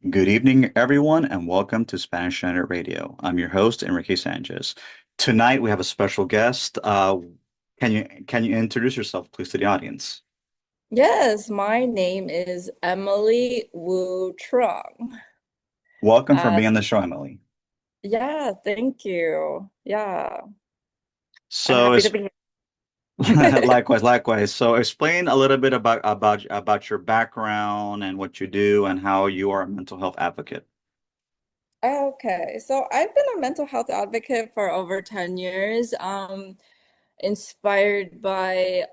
Good evening, everyone, and welcome to Spanish Standard Radio. I'm your host, Enrique Sanchez. Tonight we have a special guest. Can you introduce yourself, please, to the audience? Yes, my name is Emily Wu Truong. Welcome for Uh, being on the show, Emily. yeah, thank you. Yeah, I'm So, happy to it's be here. likewise. So, explain a little bit about your background and what you do and how you are a mental health advocate. Okay, so I've been a mental health advocate for over 10 years, inspired by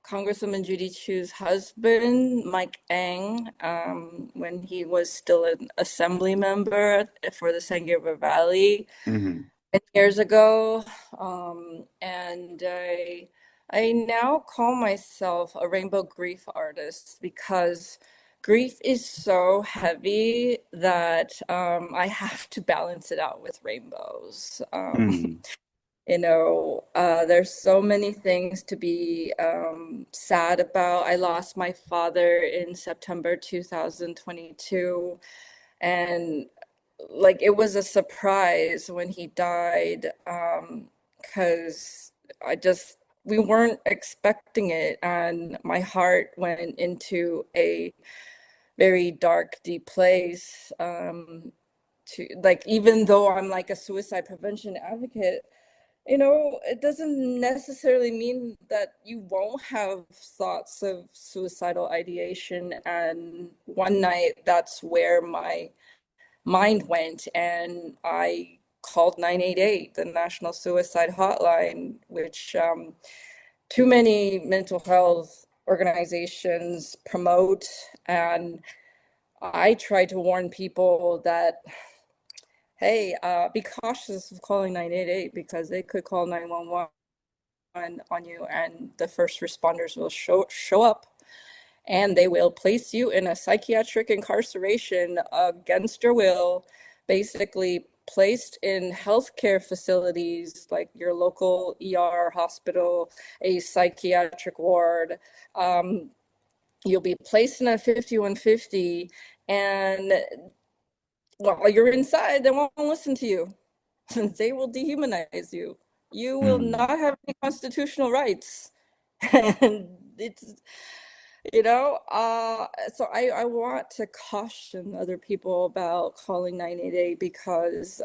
Congresswoman Judy Chu's husband, Mike Ang, when he was still an assembly member for the San Gabriel Valley. Hmm. 10 years ago, and I now call myself a rainbow grief artist because grief is so heavy that I have to balance it out with rainbows. Hmm. There's so many things to be sad about. I lost my father in September 2022, and like it was a surprise when he died, because I just we weren't expecting it, and my heart went into a very dark, deep place. To like, even though I'm like a suicide prevention advocate, it doesn't necessarily mean that you won't have thoughts of suicidal ideation. And one night, that's where my mind went, and I called 988, the National Suicide Hotline, which too many mental health organizations promote. And I try to warn people that, hey, be cautious of calling 988 because they could call 911 on you, and the first responders will show up, and they will place you in a psychiatric incarceration against your will, basically placed in healthcare facilities like your local ER hospital, a psychiatric ward. Um, you'll be placed in a 5150, and while you're inside, they won't listen to you. They will dehumanize you. You will Hmm. not have any constitutional rights. And it's so I want to caution other people about calling 988 because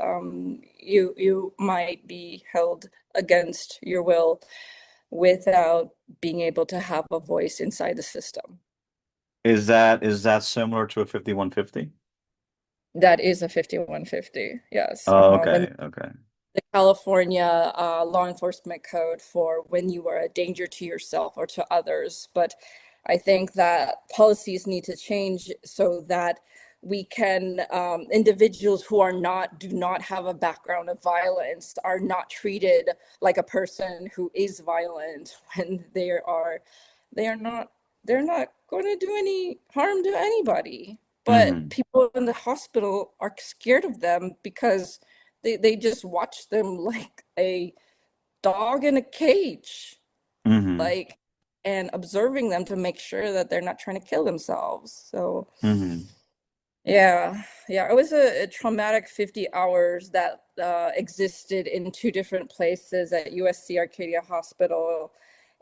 you might be held against your will without being able to have a voice inside the system. Is that similar to a 5150? That is a 5150, yes. Oh, When okay, okay. the California law enforcement code for when you are a danger to yourself or to others. But I think that policies need to change so that we can, individuals who do not have a background of violence are not treated like a person who is violent when they are not, they're not going to do any harm to anybody. But Hmm. people in the hospital are scared of them because they just watch them like a dog in a cage, Hmm. like, and observing them to make sure that they're not trying to kill themselves. So Hmm. yeah, it was a traumatic 50 hours that existed in two different places at USC Arcadia Hospital,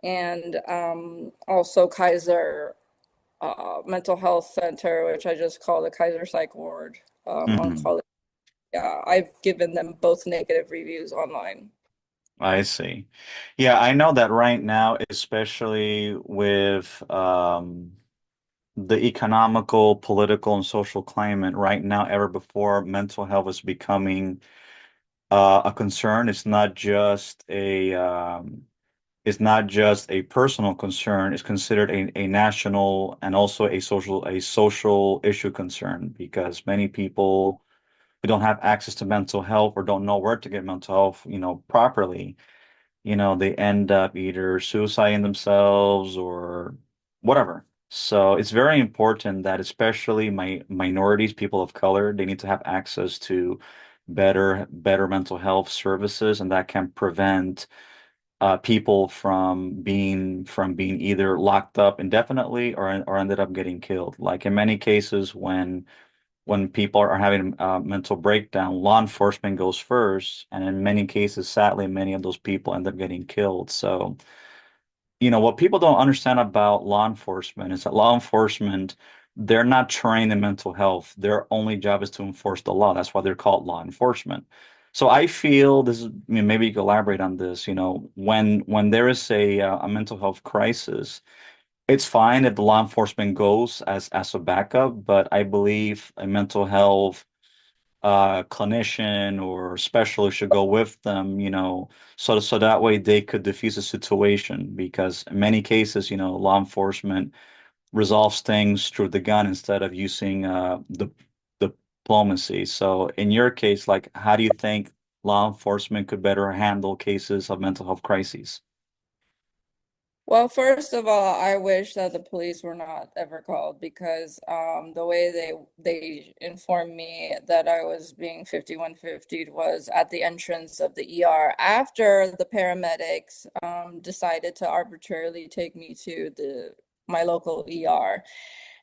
and also Kaiser Mental Health Center, which I just call the Kaiser Psych Ward, on Hmm. college. Yeah, I've given them both negative reviews online. I see. Yeah, I know that right now, especially with the economical, political, and social climate right now, ever before, mental health is becoming a concern. It's not just a personal concern. It's considered a national and also a social issue concern because many people who don't have access to mental health or don't know where to get mental health, properly, they end up either suiciding themselves or whatever. So it's very important that especially minorities, people of color, they need to have access to better mental health services, and that can prevent people from being either locked up indefinitely or ended up getting killed. Like in many cases, when people are having a mental breakdown, law enforcement goes first, and in many cases, sadly, many of those people end up getting killed. So, what people don't understand about law enforcement is that law enforcement, they're not trained in mental health. Their only job is to enforce the law. That's why they're called law enforcement. So I feel this is, maybe you could elaborate on this, when there is a mental health crisis, it's fine if the law enforcement goes as a backup, but I believe a mental health clinician or specialist should go with them, so that way they could diffuse the situation. Because in many cases, law enforcement resolves things through the gun instead of using the diplomacy. So in your case, like, how do you think law enforcement could better handle cases of mental health crises? Well, first of all, I wish that the police were not ever called because the way they informed me that I was being 5150 was at the entrance of the ER after the paramedics decided to arbitrarily take me to the my local ER.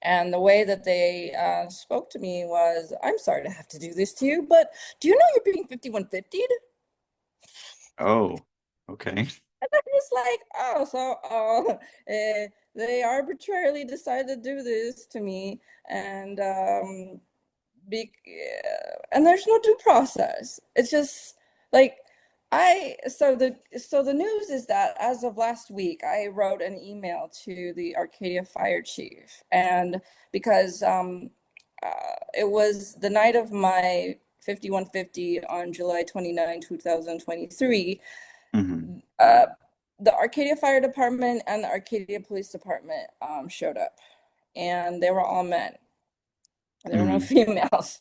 And the way that they spoke to me was, "I'm sorry to have to do this to you, but do you know you're being 5150?" Oh, okay. And I was like, oh, so they arbitrarily decided to do this to me, and and there's no due process. It's just like so the news is that as of last week, I wrote an email to the Arcadia fire chief, and because it was the night of my 5150 on July 29, 2023. Hmm. uh, the Arcadia Fire Department and the Arcadia Police Department showed up, and they were all men. There were no Hmm. females.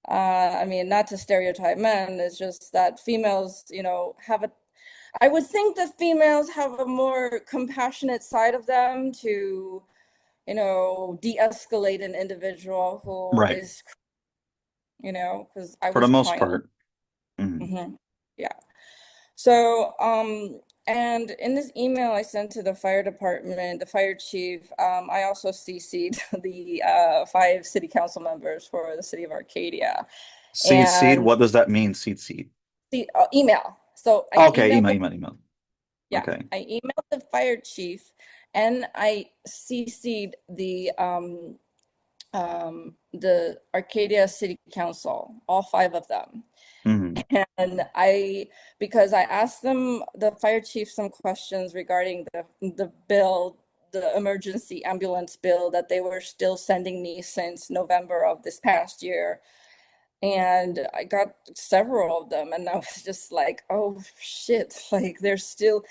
I mean, not to stereotype men, it's just that females, have a. I would think that females have a more compassionate side of them to, de-escalate an individual who Right. is, because I For the was most crying a little. part. Hmm. Yeah. So, and in this email I sent to the fire department, the fire chief, I also CC'd the five city council members for the city of Arcadia. Seed, And what does that mean? Seed. the email. So I Okay, emailed email. yeah, Okay. I emailed the fire chief, and I CC'd the Arcadia City Council, all five of them. Hmm. And because I asked them, the fire chief, some questions regarding the bill, the emergency ambulance bill that they were still sending me since November of this past year. And I got several of them, and I was just like, oh shit, like they're still,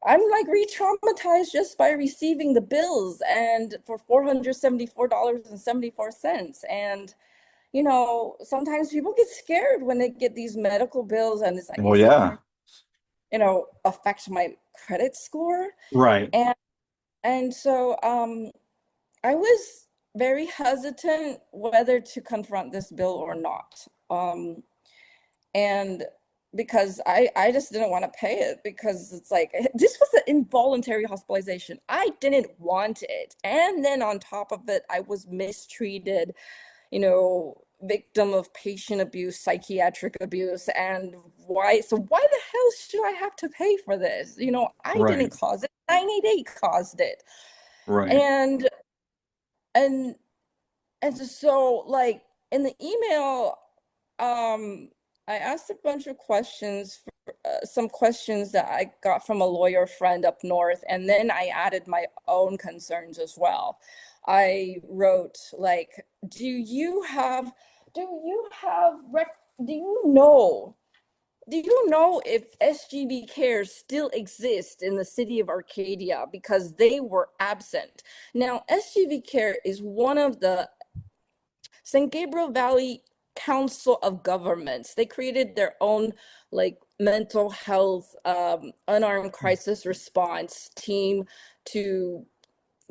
I'm like re-traumatized just by receiving the bills and for $474.74. And sometimes people get scared when they get these medical bills and it's like, Well, is it going yeah. to, affect my credit score? Right. And so I was very hesitant whether to confront this bill or not. And because I just didn't want to pay it because it's like this was an involuntary hospitalization. I didn't want it. And then on top of it, I was mistreated, victim of patient abuse, psychiatric abuse, and why the hell should I have to pay for this? I didn't Right. cause it. 988 caused it. Right. And and so like in the email, um I asked a bunch of questions, some questions that I got from a lawyer friend up north, and then I added my own concerns as well. I wrote like, do you have do you know if SGB cares still exist in the city of Arcadia because they were absent. Now, SGB care is one of the St. Gabriel Valley Council of Governments. They created their own like mental health unarmed crisis response team to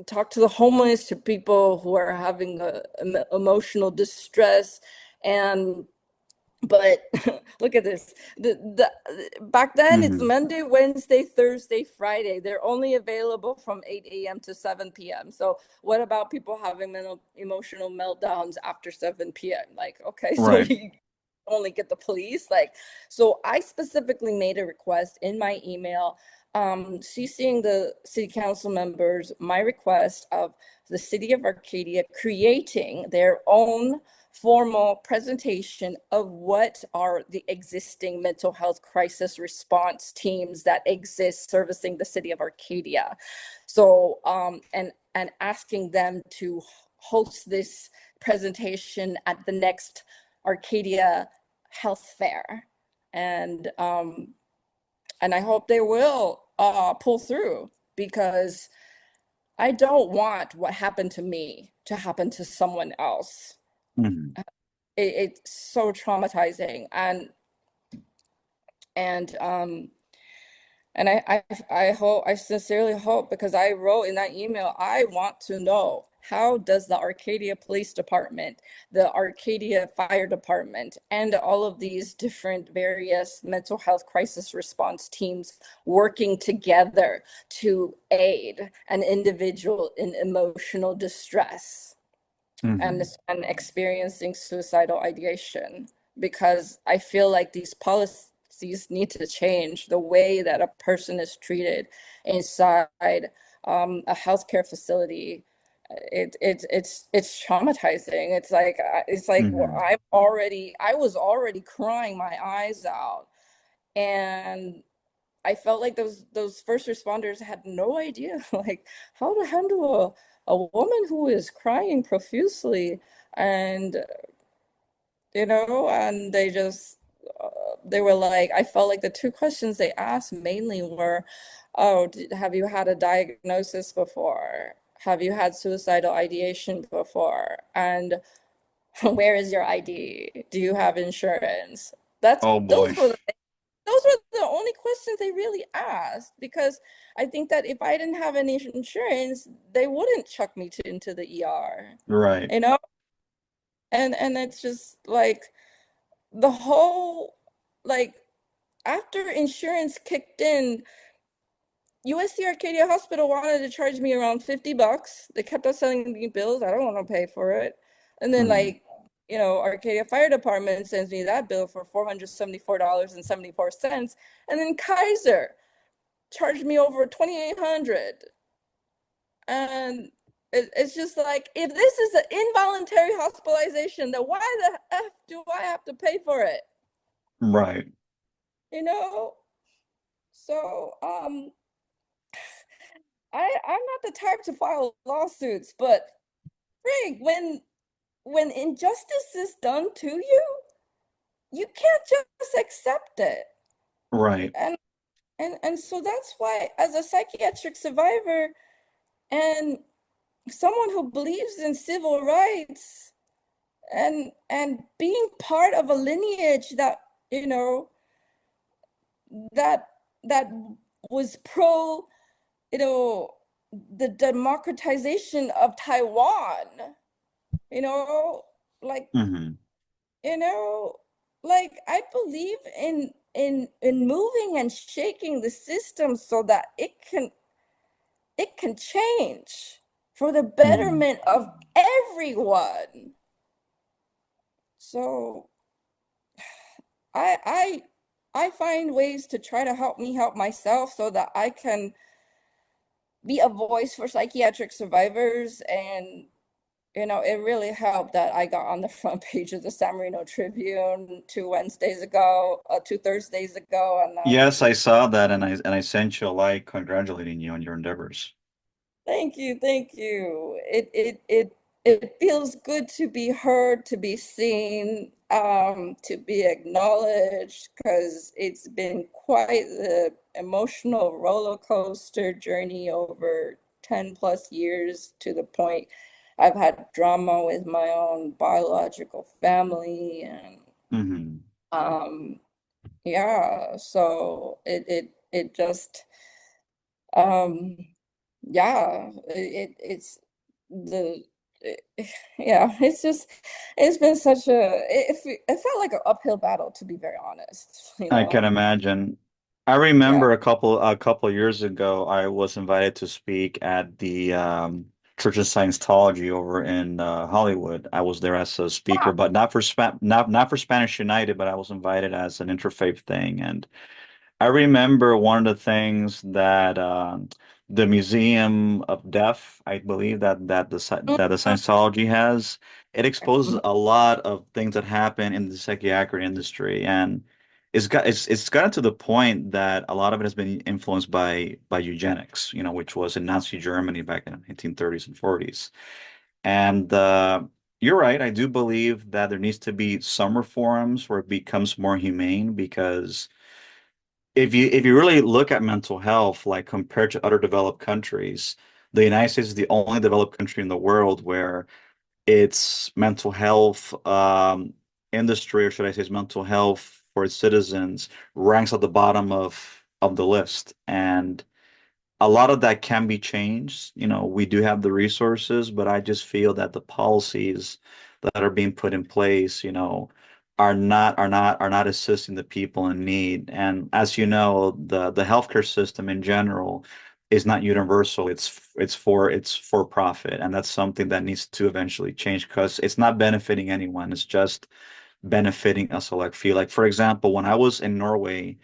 talk to the homeless, to people who are having emotional distress. And But look at this. Back then it's Hmm. Monday, Wednesday, Thursday, Friday. They're only available from 8 a.m. to 7 p.m. So what about people having mental emotional meltdowns after 7 p.m.? Like, okay, so Right. you only get the police. Like, so I specifically made a request in my email, CCing the city council members, my request of the city of Arcadia creating their own formal presentation of what are the existing mental health crisis response teams that exist servicing the city of Arcadia. So, and asking them to host this presentation at the next Arcadia Health Fair. And I hope they will pull through, because I don't want what happened to me to happen to someone else. Hmm. It's so traumatizing. And and I hope, I sincerely hope, because I wrote in that email, I want to know, how does the Arcadia Police Department, the Arcadia Fire Department, and all of these different various mental health crisis response teams working together to aid an individual in emotional distress and Hmm. experiencing suicidal ideation? Because I feel like these policies need to change the way that a person is treated inside a healthcare facility. It's traumatizing. It's like Hmm. I was already crying my eyes out, and I felt like those first responders had no idea like how to handle a woman who is crying profusely. And and uh, they were like, I felt like the two questions they asked mainly were, oh, have you had a diagnosis before? Have you had suicidal ideation before? And where is your ID? Do you have insurance? That's Oh boy. those were the only questions they really asked, because I think that if I didn't have any insurance, they wouldn't chuck me into the ER, Right. you know? And it's just like the whole, like, after insurance kicked in, USC Arcadia Hospital wanted to charge me around $50. They kept on sending me bills. I don't want to pay for it. And then, Hmm. like, Arcadia Fire Department sends me that bill for $474.74. And then Kaiser charged me over 2,800. And it's just like, if this is an involuntary hospitalization, then why the F do I have to pay for it? Right. You know? So, I'm not the type to file lawsuits, but frig, when injustice is done to you, you can't just accept it. Right. And and so that's why, as a psychiatric survivor and someone who believes in civil rights, and being part of a lineage that, you know, that that was pro, you know, the democratization of Taiwan, you know, like, Hmm. you know, like, I believe in moving and shaking the system so that it can change for the Hmm. betterment of everyone. So I I I find ways to try to help me help myself so that I can be a voice for psychiatric survivors. And it really helped that I got on the front page of the San Marino Tribune 2 Thursdays ago, and I'm Yes, I just, saw that, and I sent you a like congratulating you on your endeavors. thank you, thank you. It feels good to be heard, to be seen, to be acknowledged, because it's been quite the emotional roller coaster journey over 10 plus years, to the point I've had drama with my own biological family. And Hmm. um yeah, so it just um yeah, it's the yeah, it's been such it felt like an uphill battle, to be very honest, you I can know. imagine. I Yeah. remember a couple years ago, I was invited to speak at the Church of Scientology over in Hollywood. I was there as a speaker, Wow. but not for Spanish United, but I was invited as an interfaith thing. And I remember one of the things that the Museum of Death, I believe that the Scientology has, it exposes Mhm. a lot of things that happen in the psychiatric industry, and it's gotten to the point that a lot of it has been influenced by eugenics, which was in Nazi Germany back in the 1930s and 40s. And you're right, I do believe that there needs to be some reforms where it becomes more humane because if you really look at mental health, like compared to other developed countries, the United States is the only developed country in the world where its mental health industry, or should I say, its mental health for its citizens, ranks at the bottom of the list. And a lot of that can be changed. We do have the resources, but I just feel that the policies that are being put in place, are not assisting the people in need. And as you know, the healthcare system in general is not universal. It's for profit, and that's something that needs to eventually change because it's not benefiting anyone. It's just benefiting a select few. Like for example, when I was in Norway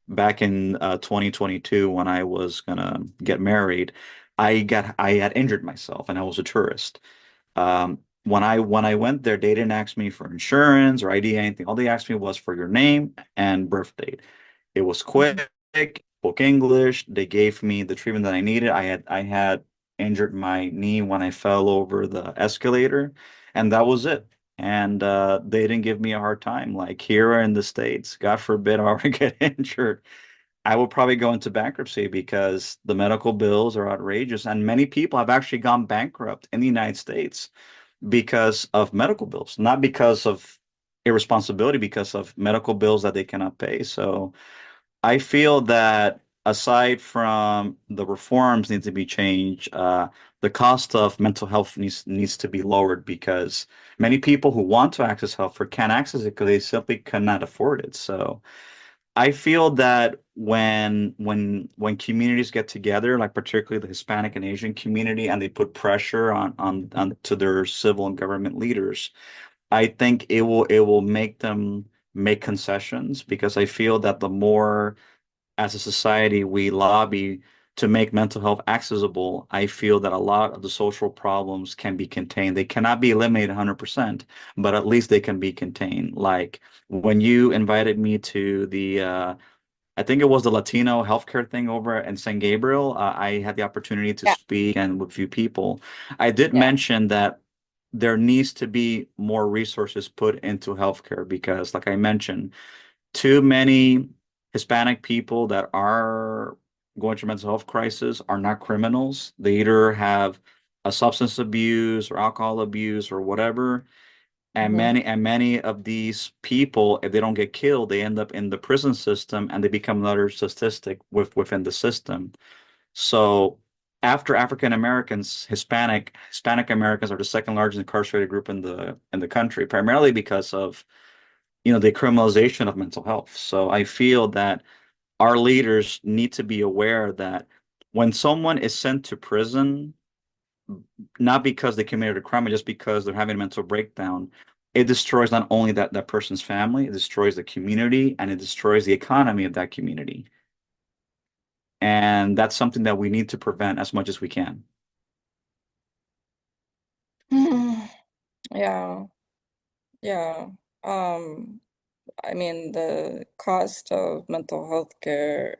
back in 2022 when I was gonna get married, I had injured myself and I was a tourist. When I went there, they didn't ask me for insurance or ID, anything. All they asked me was for your name and birth date. It was Mhm. quick, spoke English. They gave me the treatment that I needed. I had injured my knee when I fell over the escalator, and that was it. And they didn't give me a hard time. Like here in the States, God forbid I were to get injured, I will probably go into bankruptcy because the medical bills are outrageous. And many people have actually gone bankrupt in the United States because of medical bills, not because of irresponsibility, because of medical bills that they cannot pay. So I feel that aside from the reforms need to be changed, the cost of mental health needs to be lowered because many people who want to access healthcare can't access it because they simply cannot afford it. So I feel that when communities get together, like particularly the Hispanic and Asian community, and they put pressure on to their civil and government leaders, I think it will make them make concessions because I feel that the more as a society we lobby to make mental health accessible, I feel that a lot of the social problems can be contained. They cannot be eliminated 100%, but at least they can be contained. Like when you invited me to I think it was the Latino healthcare thing over in San Gabriel. I had the opportunity to Yeah. speak and with a few people. I did Yeah. mention that there needs to be more resources put into healthcare because, like I mentioned, too many Hispanic people that are going through mental health crisis are not criminals. They either have a substance abuse or alcohol abuse or whatever, and Hmm. many of these people, if they don't get killed, they end up in the prison system and they become another statistic within the system. So after African Americans, Hispanic Americans are the second largest incarcerated group in the country, primarily because of the criminalization of mental health. So I feel that our leaders need to be aware that when someone is sent to prison not because they committed a crime, but just because they're having a mental breakdown, it destroys not only that person's family, it destroys the community, and it destroys the economy of that community. And that's something that we need to prevent as much as we can. Yeah. Yeah. Um, I mean, the cost of mental health care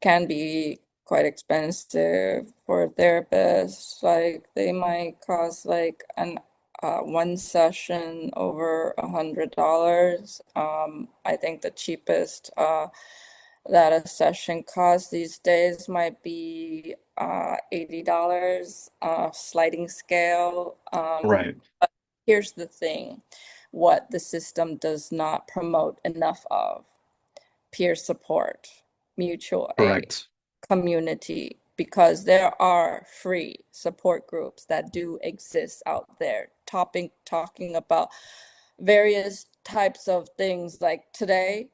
can be quite expensive for therapists. Like they might cost like an one session over $100. I think the cheapest that a session costs these days might be $80, sliding scale. Right. Here's the thing, what the system does not promote enough of: peer support, mutual aid, Correct. community. because there are free support groups that do exist out there, talking about various types of things. Like today,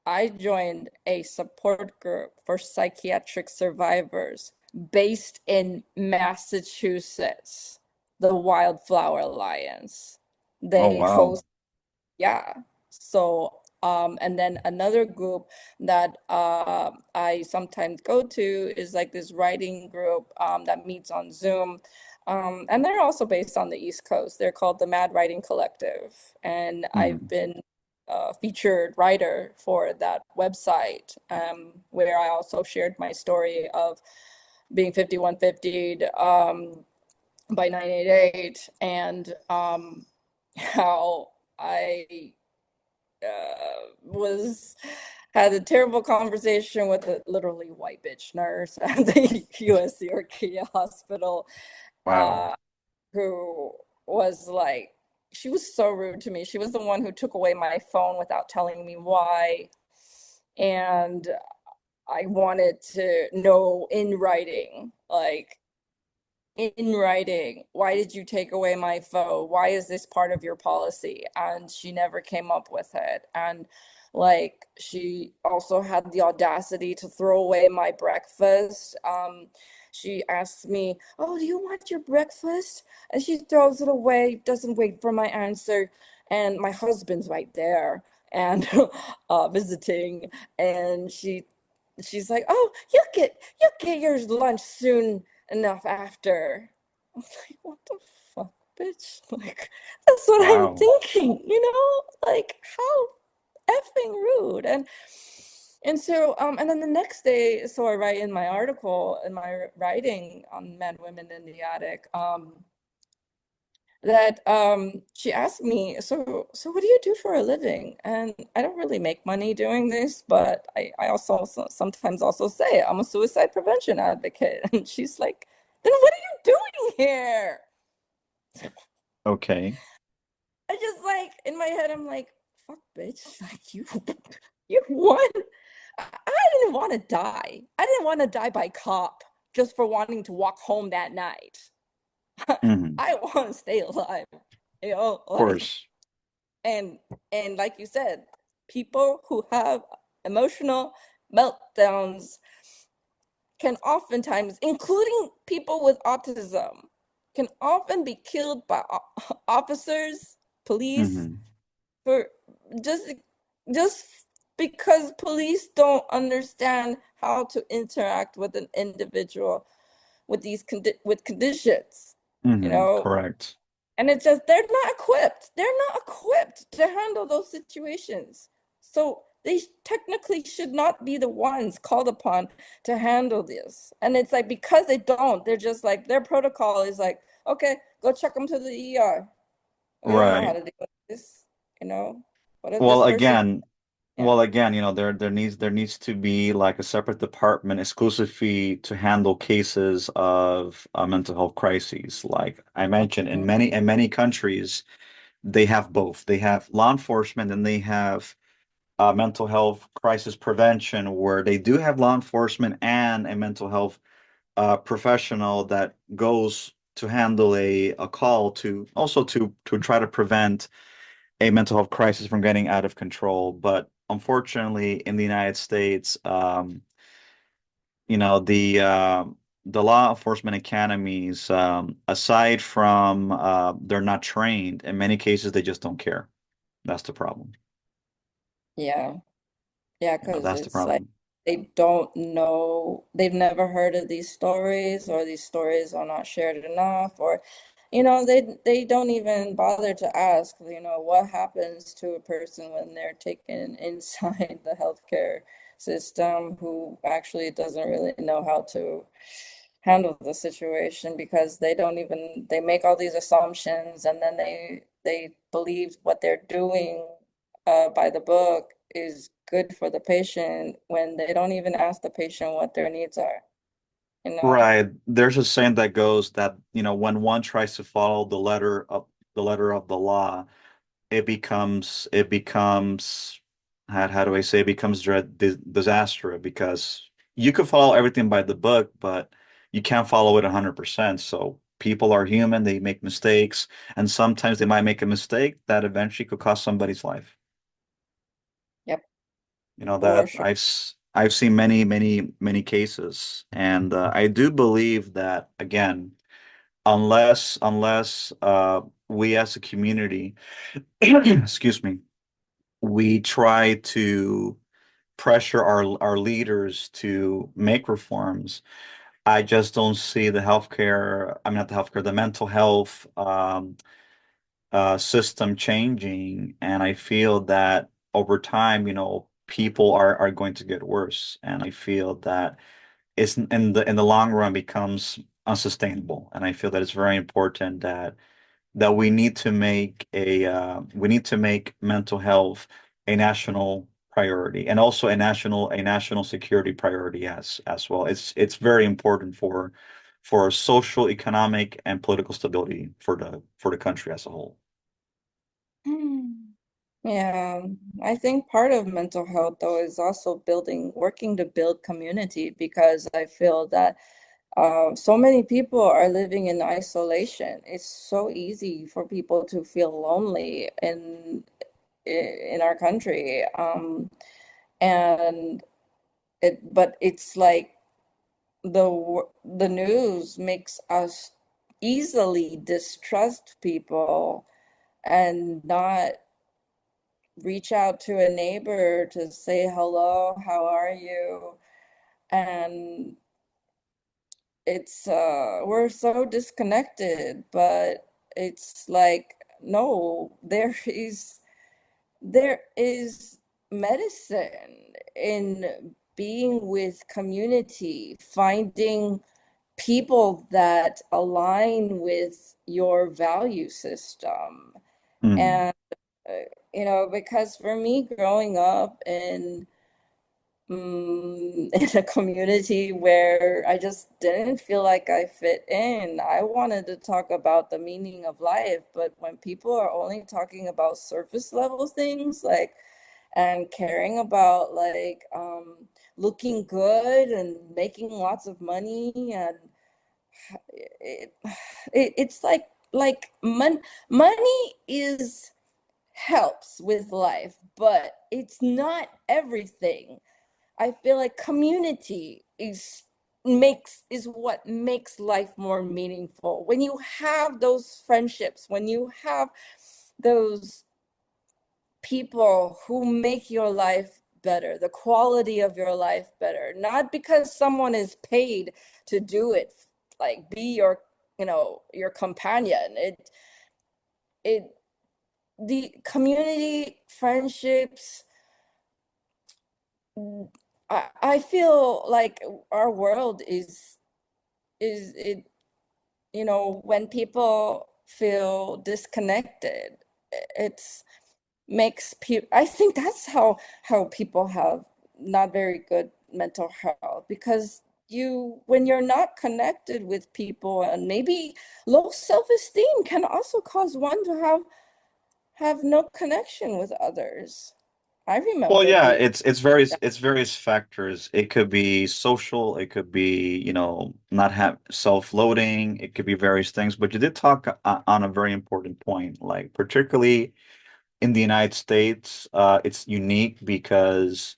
I joined a support group for psychiatric survivors based in Massachusetts, the Wildflower Alliance. Oh, They wow. host, yeah. So, and then another group that I sometimes go to is like this writing group that meets on Zoom. And they're also based on the East Coast. They're called the Mad Writing Collective. And I've Mhm. been a featured writer for that website, where I also shared my story of being 5150'd by 988, and how I was had a terrible conversation with a literally white bitch nurse at the USC Arcadia Hospital, Wow. uh, who was like, she was so rude to me. She was the one who took away my phone without telling me why. And I wanted to know in writing, like, in writing, why did you take away my phone? Why is this part of your policy? And she never came up with it. And like, she also had the audacity to throw away my breakfast. She asked me, "Oh, do you want your breakfast?" And she throws it away, doesn't wait for my answer. And my husband's right there and visiting, and she's like, "Oh, you'll get your lunch soon enough after." I'm like, what the fuck, bitch? Like, that's what I'm Wow. thinking, you know? Like, how effing rude. And so, and then the next day, so I write in my article, in my writing on men, women in the attic, that she asked me, so what do you do for a living? And I don't really make money doing this, but I also sometimes also say I'm a suicide prevention advocate. And she's like, then what are you doing here? Okay. I just like, in my head, I'm like, fuck, bitch. Like, you won. I didn't want to die. I didn't want to die by cop just for wanting to walk home that night. Hmm. I want to stay alive, you know, Of like, course. and and like you said, people who have emotional meltdowns can oftentimes, including people with autism, can often be killed by officers, police, Hmm. for just just because police don't understand how to interact with an individual with these with conditions, you Hmm. know. Correct. And it's just they're not equipped to handle those situations, so they technically should not be the ones called upon to handle this. And it's like, because they don't, they're just like, their protocol is like, okay, go check them to the ER. We don't know how Right. to deal with this, you know. What if this Well, person? again, Yeah. there needs to be like a separate department exclusively to handle cases of mental health crises. Like I mentioned, in Mhm. many countries, they have both. They have law enforcement and they have mental health crisis prevention, where they do have law enforcement and a mental health professional that goes to handle a call to also to try to prevent a mental health crisis from getting out of control. But unfortunately, in the United States, the law enforcement academies, aside from they're not trained, in many cases they just don't care. That's the problem. Yeah. Yeah, because That's the it's like problem. they don't know, they've never heard of these stories, or these stories are not shared enough, or, you know, they don't even bother to ask, you know, what happens to a person when they're taken inside the healthcare system, who actually doesn't really know how to handle the situation, because they don't even, they make all these assumptions, and then they believe what they're doing by the book is good for the patient, when they don't even ask the patient what their needs are, you know? Right. There's a saying that goes that, when one tries to follow the letter of the law, it becomes how do I say, it becomes disastrous because you could follow everything by the book, but you can't follow it 100%. So people are human, they make mistakes, and sometimes they might make a mistake that eventually could cost somebody's life. Yep, You know for that sure. I've seen many cases, and I do believe that again, unless we as a community, excuse me, we try to pressure our leaders to make reforms. I just don't see the healthcare, I mean, not the healthcare, the mental health system changing. And I feel that over time, people are going to get worse. And I feel that it's in the long run becomes unsustainable. And I feel that it's very important that we need to make mental health a national priority and also a national security priority as well. It's very important for social, economic, and political stability for the country as a whole. Yeah, I think part of mental health though is also working to build community because I feel that so many people are living in isolation. It's so easy for people to feel lonely in our country. And but it's like the news makes us easily distrust people and not reach out to a neighbor to say hello, how are you? And we're so disconnected, but it's like no, there is medicine in being with community, finding people that align with your value system. Mm. And because for me growing up in a community where I just didn't feel like I fit in. I wanted to talk about the meaning of life, but when people are only talking about surface level things, like, and caring about like looking good and making lots of money, and it, it's like money is helps with life, but it's not everything. I feel like community is what makes life more meaningful. When you have those friendships, when you have those people who make your life better, the quality of your life better, not because someone is paid to do it, like be your companion. It the community friendships, I feel like our world is it when people feel disconnected, it's makes people, I think that's how people have not very good mental health, because when you're not connected with people, and maybe low self-esteem can also cause one to have no connection with others. I Well, remember yeah, being it's various factors. It could be social, it could be, not have self-loading, it could be various things. But you did talk on a very important point, like particularly in the United States, it's unique because,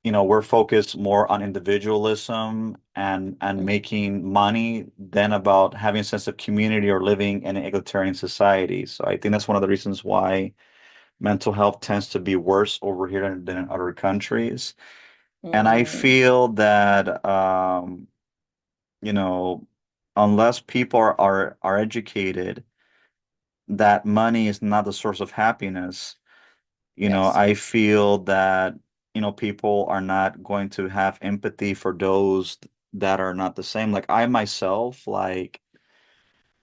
we're focused more on individualism and making money than about having a sense of community or living in an egalitarian society. So I think that's one of the reasons why mental health tends to be worse over here than in other countries. And I mm, feel that you know, unless people are educated that money is not the source of happiness, yes. I feel that, people are not going to have empathy for those that are not the same. Like I myself, like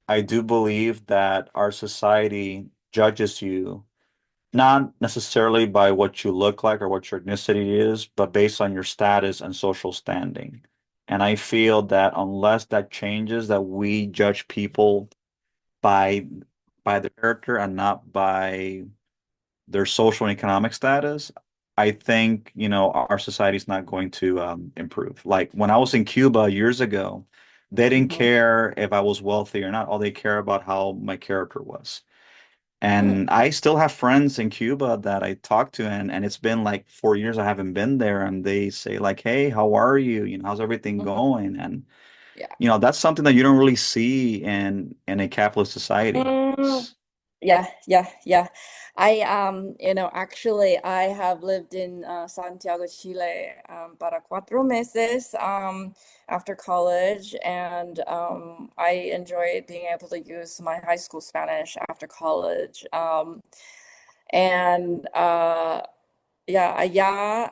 I do believe that our society judges you not necessarily by what you look like or what your ethnicity is, but based on your status and social standing. And I feel that unless that changes, that we judge people by by their character and not by their social and economic status, I think, our society is not going to improve. Like when I was in Cuba years ago, they didn't Hmm. care if I was wealthy or not. All they care about how my character was. Mm, And I still have friends in Cuba that I talk to, and it's been like 4 years I haven't been there, and they say like, "Hey, how are you? How's everything mhm. going?" And Yeah. that's something that you don't really see in a capitalist society. Mm, yeah, yeah, yeah. Actually, I have lived in Santiago, Chile, para 4 meses after college, and I enjoyed being able to use my high school Spanish after college. And Ya, allá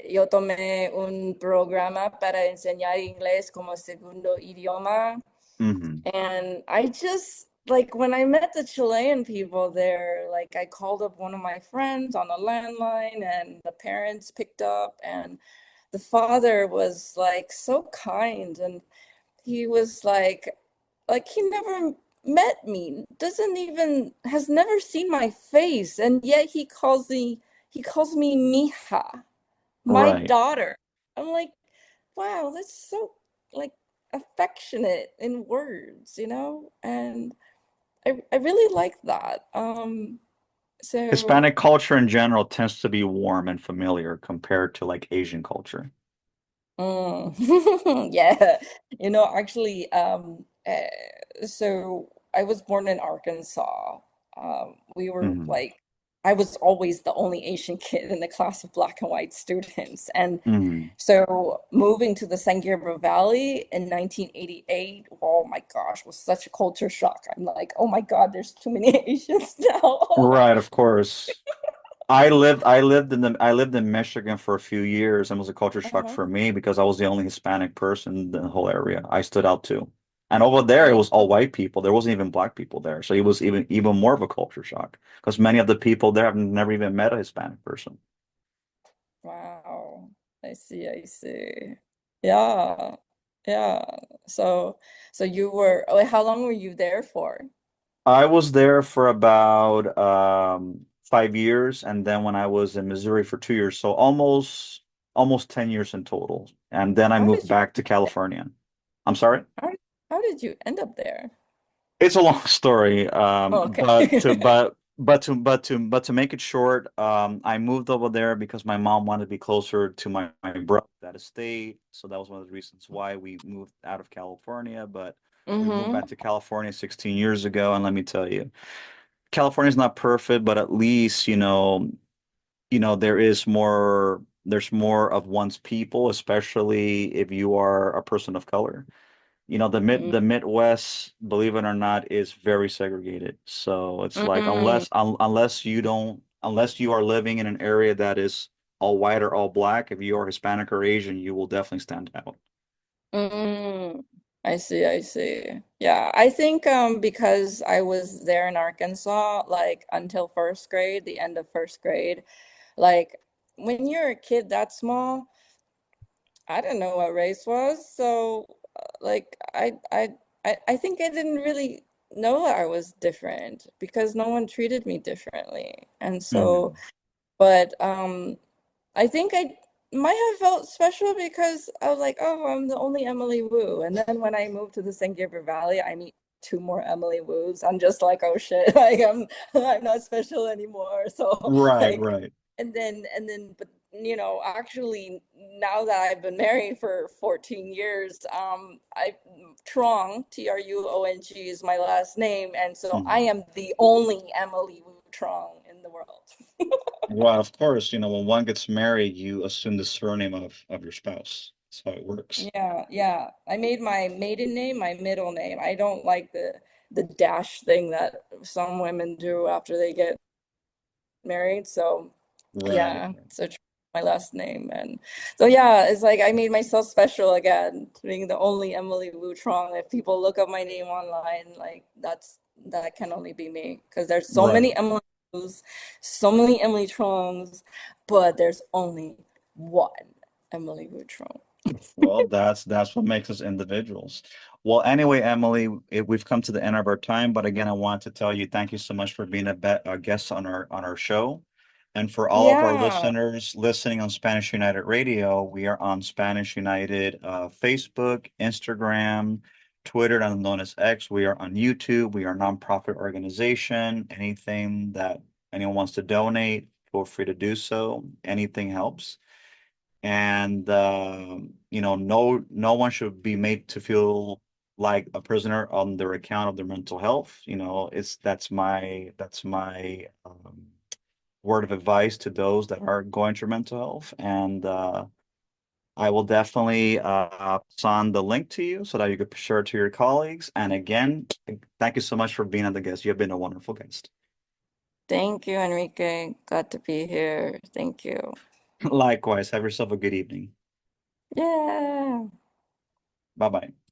yo tomé un programa para enseñar inglés como segundo idioma. Hmm. And I just, like, when I met the Chilean people there, like, I called up one of my friends on a landline, and the parents picked up, and the father was, like, so kind. And he was like he never met me, doesn't even, has never seen my face, and yet he calls me mija, my Right. daughter. I'm like, wow, that's so, like, affectionate in words. And I really like that. So Hispanic culture in general tends to be warm and familiar compared to like Asian culture. Yeah, actually, so I was born in Arkansas. We were Hmm. like, I was always the only Asian kid in the class of black and white students. And Hmm. so moving to the San Gabriel Valley in 1988, oh my gosh, was such a culture shock. I'm like, oh my God, there's too many Asians now. Right, of course. I lived in Michigan for a few years, and it was a culture shock Uh-huh. for me because I was the only Hispanic person in the whole area. I stood out too. And over there it Yeah. was all white people. There wasn't even black people there. So it was even more of a culture shock because many of the people there have never even met a Hispanic person. Wow. I see, I see. Yeah. Yeah. So how long were you there for? I was there for about 5 years, and then when I was in Missouri for 2 years, so almost 10 years in total. And then I How moved did you back to California. I'm sorry? how, how did you end up there? It's a long story, Oh, but to okay. but but to make it short, I moved over there because my mom wanted to be closer to my brother at a state. So that was one of the reasons why we moved out of California. But we moved back Mm-hmm. to California 16 years ago, and let me tell you, California is not perfect, but at least there's more of one's people, especially if you are a person of color. The Midwest, believe it or not, is very segregated. So it's like Mm-hmm. unless you are living in an area that is all white or all black, if you are Hispanic or Asian, you will definitely stand out. Mm, I see, I see. Yeah, I think because I was there in Arkansas like until first grade, the end of first grade, like when you're a kid that small, I didn't know what race was. So like I think I didn't really know I was different because no one treated me differently. And so, Hmm. but I think I might have felt special because I was like, oh, I'm the only Emily Wu. And then when I moved to the San Gabriel Valley, I meet two more Emily Wus. I'm just like, oh shit, like I'm not special anymore. So Right, like, right. but actually, now that I've been married for 14 years, I Truong, Truong is my last name, and so I Hmm. am the only Emily Wu Truong in the world. Well, of course, when one gets married, you assume the surname of your spouse. That's how it works. Yeah, yeah. I made my maiden name my middle name. I don't like the dash thing that some women do after they get married. So Right, yeah, right. so my last name. And so yeah, it's like I made myself special again, being the only Emily Wu Trong. If people look up my name online, like that can only be me because there's so Right. many Emily Wus, so many Emily Trongs, but there's only one Emily Wu Trong. Well, that's what makes us individuals. Well, anyway, Emily, we've come to the end of our time, but again, I want to tell you thank you so much for being a guest on our show. And for all of our Yeah. listeners listening on Spanish United Radio, we are on Spanish United Facebook, Instagram, Twitter, and known as X. We are on YouTube. We are a nonprofit organization. Anything that anyone wants to donate, feel free to do so. Anything helps. And no one should be made to feel like a prisoner on their account of their mental health. It's that's my word of advice to those that are going through mental health. And I will definitely pass on the link to you so that you could share it to your colleagues. And again, thank you so much for being on the guest. You have been a wonderful guest. Thank you, Enrique. Glad to be here. Thank you. Likewise, have yourself a good evening. Yeah. Bye bye.